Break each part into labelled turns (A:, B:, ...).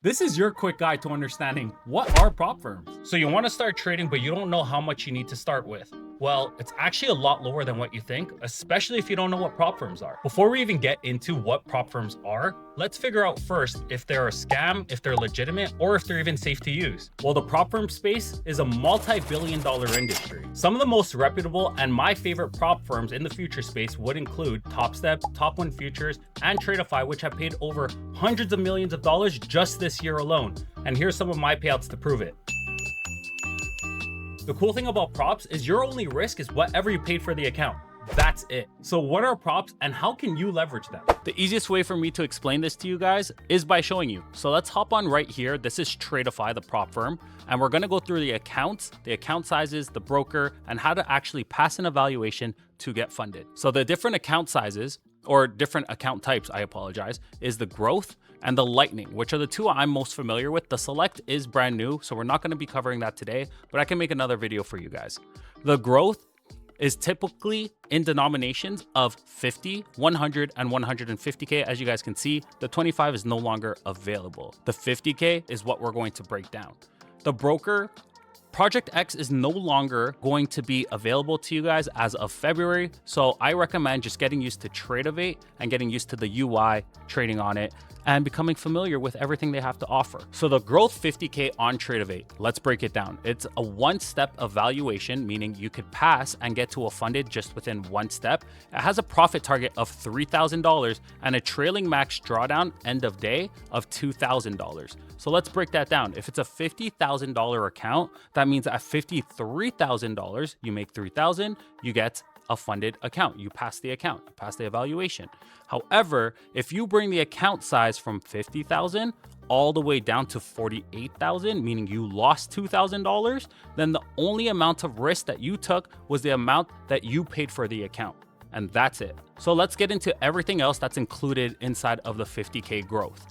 A: This is your quick guide to understanding what are prop firms. So you want to start trading, but you don't know how much you need to start with. Well, it's actually a lot lower than what you think, especially if you don't know what prop firms are. Before we even get into what prop firms are, let's figure out first if they're a scam, if they're legitimate, or if they're even safe to use. Well, the prop firm space is a multi-billion-dollar industry. Some of the most reputable and my favorite prop firms in the future space would include TopStep, Top One Futures, and Tradeify, which have paid over hundreds of millions of dollars just this year alone. And here's some of my payouts to prove it. The cool thing about props is your only risk is whatever you paid for the account. That's it. So what are props and how can you leverage them? The easiest way for me to explain this to you guys is by showing you. So let's hop on right here. This is Tradeify, the prop firm, and we're going to go through the accounts, the account sizes, the broker, and how to actually pass an evaluation to get funded. So the different account sizes, or different account types, I apologize, is the growth and the lightning, which are the two I'm most familiar with. The select is brand new, so we're not going to be covering that today, but I can make another video for you guys. The growth is typically in denominations of 50, 100, and 150K. As you guys can see, the 25 is no longer available. The 50K is what we're going to break down. The broker, Project X is no longer going to be available to you guys as of February, so I recommend just getting used to Tradeovate and getting used to the UI, trading on it, and becoming familiar with everything they have to offer. So the growth 50K on Tradeovate, let's break it down. It's a one-step evaluation, meaning you could pass and get to a funded just within one step. It has a profit target of $3,000 and a trailing max drawdown end of day of $2,000. So let's break that down. If it's a $50,000 account, that means at $53,000, you make $3,000, you get a funded account. You pass the account, you pass the evaluation. However, if you bring the account size from 50,000 all the way down to 48,000, meaning you lost $2,000, then the only amount of risk that you took was the amount that you paid for the account. And that's it. So let's get into everything else that's included inside of the 50K growth.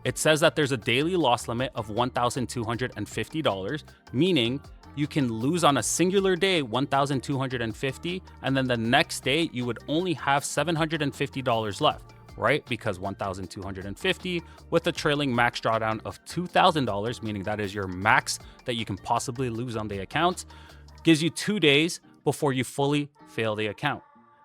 A: It says that there's a daily loss limit of $1,250, meaning you can lose on a singular day $1,250, and then the next day you would only have $750 left, right? Because $1,250 with a trailing max drawdown of $2,000, meaning that is your max that you can possibly lose on the account, gives you 2 days before you fully fail the account.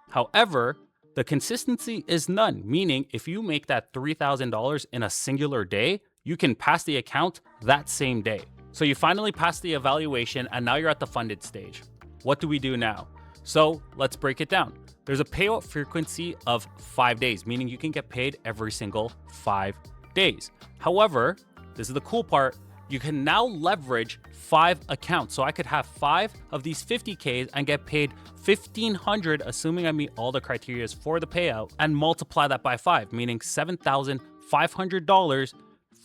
A: However, the consistency is none, meaning if you make that $3,000 in a singular day, you can pass the account that same day. So you finally passed the evaluation and now you're at the funded stage. What do we do now? So let's break it down. There's a payout frequency of 5 days, meaning you can get paid every single 5 days. However, this is the cool part, you can now leverage 5 accounts. So I could have 5 of these 50Ks and get paid $1,500, assuming I meet all the criteria for the payout, and multiply that by 5, meaning $7,500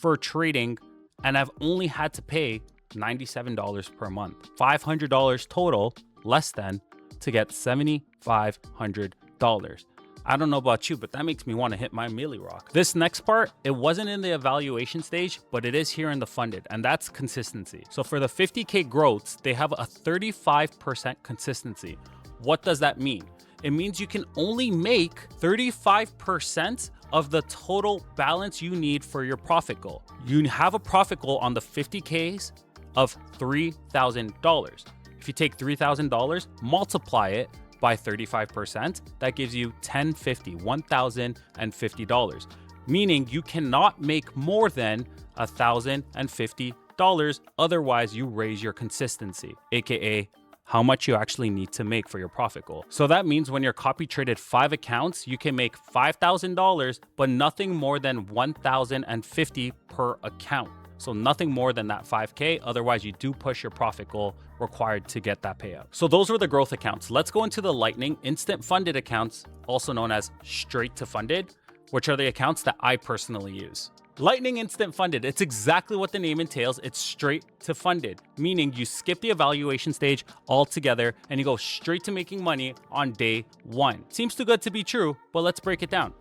A: for trading, and I've only had to pay $97 per month. $500 total, less than, to get $7,500. I don't know about you, but that makes me want to hit my Milli Rock. This next part, it wasn't in the evaluation stage, but it is here in the funded, and that's consistency. So for the 50K growths, they have a 35% consistency. What does that mean? It means you can only make 35% of the total balance you need for your profit goal. You have a profit goal on the 50Ks of $3,000. If you take $3,000, multiply it by 35%, that gives you $1,050, meaning you cannot make more than $1,050. Otherwise, you raise your consistency, aka how much you actually need to make for your profit goal. So that means when you're copy traded 5 accounts, you can make $5,000, but nothing more than $1,050 per account. So nothing more than that 5K. Otherwise, you do push your profit goal required to get that payout. So those were the growth accounts. Let's go into the Lightning instant funded accounts, also known as straight to funded, which are the accounts that I personally use. Lightning Instant Funded, it's exactly what the name entails. It's straight to funded, meaning you skip the evaluation stage altogether and you go straight to making money on day 1. Seems too good to be true, but let's break it down.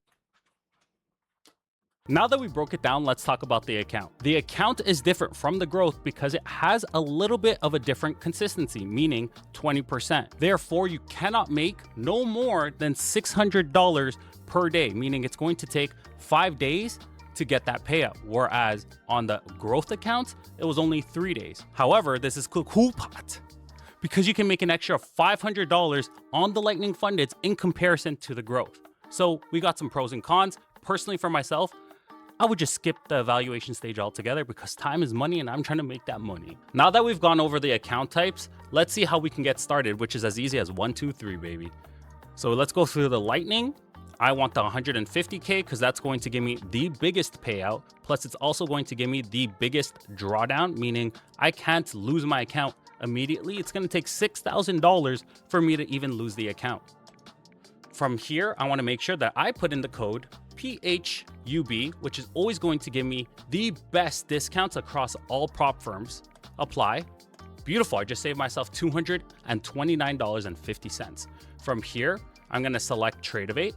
A: Now that we broke it down, let's talk about the account. The account is different from the growth because it has a little bit of a different consistency, meaning 20%. Therefore, you cannot make no more than $600 per day, meaning it's going to take 5 days to get that payout. Whereas on the growth accounts, it was only 3 days. However, this is cool pot because you can make an extra $500 on the Lightning Fundeds in comparison to the growth. So we got some pros and cons. Personally, for myself, I would just skip the evaluation stage altogether because time is money and I'm trying to make that money. Now that we've gone over the account types, let's see how we can get started, which is as easy as 1, 2, 3, baby. So let's go through the Lightning. I want the 150K because that's going to give me the biggest payout. Plus, it's also going to give me the biggest drawdown, meaning I can't lose my account immediately. It's going to take $6,000 for me to even lose the account. From here, I want to make sure that I put in the code PHUB, which is always going to give me the best discounts across all prop firms. Apply. Beautiful. I just saved myself $229.50. From here, I'm going to select Tradovate.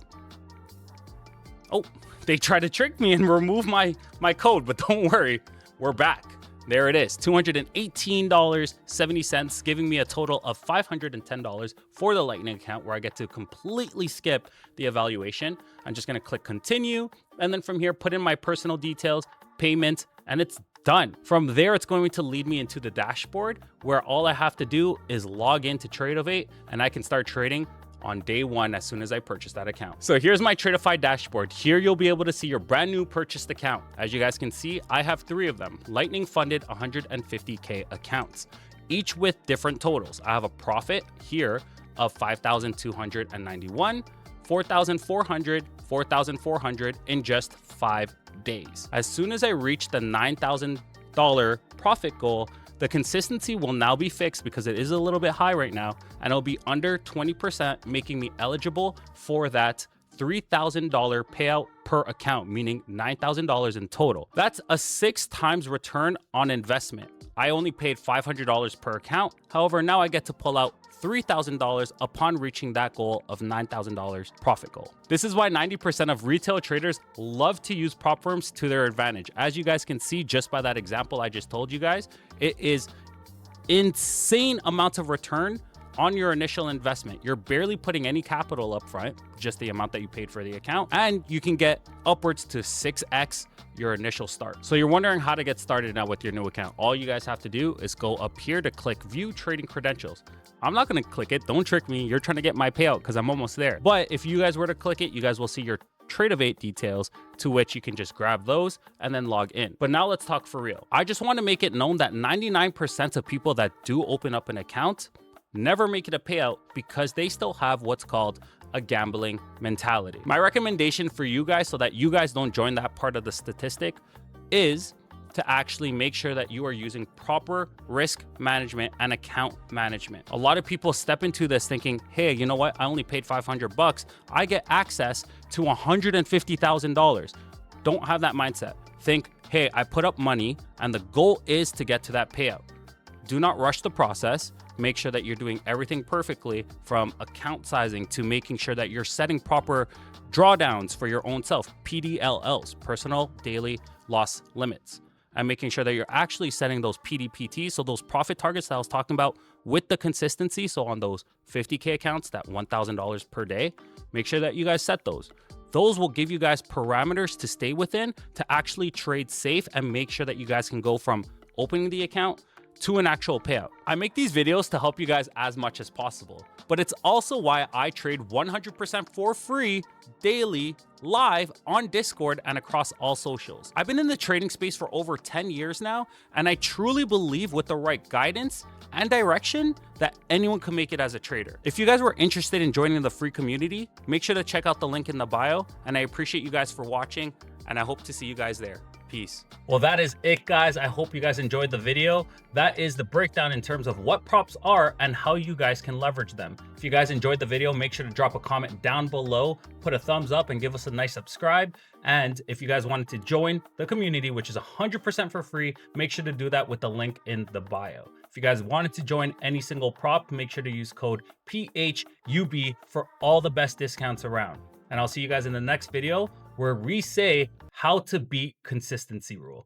A: Oh, they tried to trick me and remove my code, but don't worry, we're back. There it is, $218.70, giving me a total of $510 for the Lightning account where I get to completely skip the evaluation. I'm just gonna click continue. And then from here, put in my personal details, payment, and it's done. From there, it's going to lead me into the dashboard where all I have to do is log into Tradovate and I can start trading on day one as soon as I purchase that account. So here's my Tradify dashboard. Here you'll be able to see your brand new purchased account. As you guys can see, I have 3 of them, Lightning funded 150K accounts, each with different totals. I have a profit here of 5,291, 4,400, 4,400 in just 5 days. As soon as I reach the $9,000 profit goal, the consistency will now be fixed because it is a little bit high right now, and it'll be under 20%, making me eligible for that $3,000 payout per account, meaning $9,000 in total. That's a 6 times return on investment. I only paid $500 per account. However, now I get to pull out $3,000 upon reaching that goal of $9,000 profit goal. This is why 90% of retail traders love to use prop firms to their advantage. As you guys can see just by that example I just told you guys, it is insane amounts of return on your initial investment. You're barely putting any capital up front, just the amount that you paid for the account, and you can get upwards to 6x your initial start. So you're wondering how to get started now with your new account. All you guys have to do is go up here to click view trading credentials. I'm not going to click it. Don't trick me. You're trying to get my payout because I'm almost there. But if you guys were to click it, you guys will see your Tradovate details, to which you can just grab those and then log in. But now let's talk for real. I just want to make it known that 99% of people that do open up an account never make it a payout because they still have what's called a gambling mentality. My recommendation for you guys, so that you guys don't join that part of the statistic, is to actually make sure that you are using proper risk management and account management. A lot of people step into this thinking, hey, you know what? I only paid $500. I get access to $150,000. Don't have that mindset. Think, hey, I put up money and the goal is to get to that payout. Do not rush the process. Make sure that you're doing everything perfectly, from account sizing to making sure that you're setting proper drawdowns for your own self, PDLLs, personal daily loss limits, and making sure that you're actually setting those PDPTs, so those profit targets that I was talking about with the consistency. So on those 50K accounts, that $1,000 per day, make sure that you guys set those. Those will give you guys parameters to stay within to actually trade safe and make sure that you guys can go from opening the account to an actual payout. I make these videos to help you guys as much as possible, but it's also why I trade 100% for free daily live on Discord and across all socials. I've been in the trading space for over 10 years now, and I truly believe with the right guidance and direction that anyone can make it as a trader. If you guys were interested in joining the free community, make sure to check out the link in the bio, and I appreciate you guys for watching, and I hope to see you guys there. Peace. Well, that is it, guys. I hope you guys enjoyed the video. That is the breakdown in terms of what props are and how you guys can leverage them. If you guys enjoyed the video, make sure to drop a comment down below, put a thumbs up, and give us a nice subscribe. And if you guys wanted to join the community, which is 100% for free, make sure to do that with the link in the bio. If you guys wanted to join any single prop, make sure to use code PHUB for all the best discounts around. And I'll see you guys in the next video where we say how to beat consistency rule.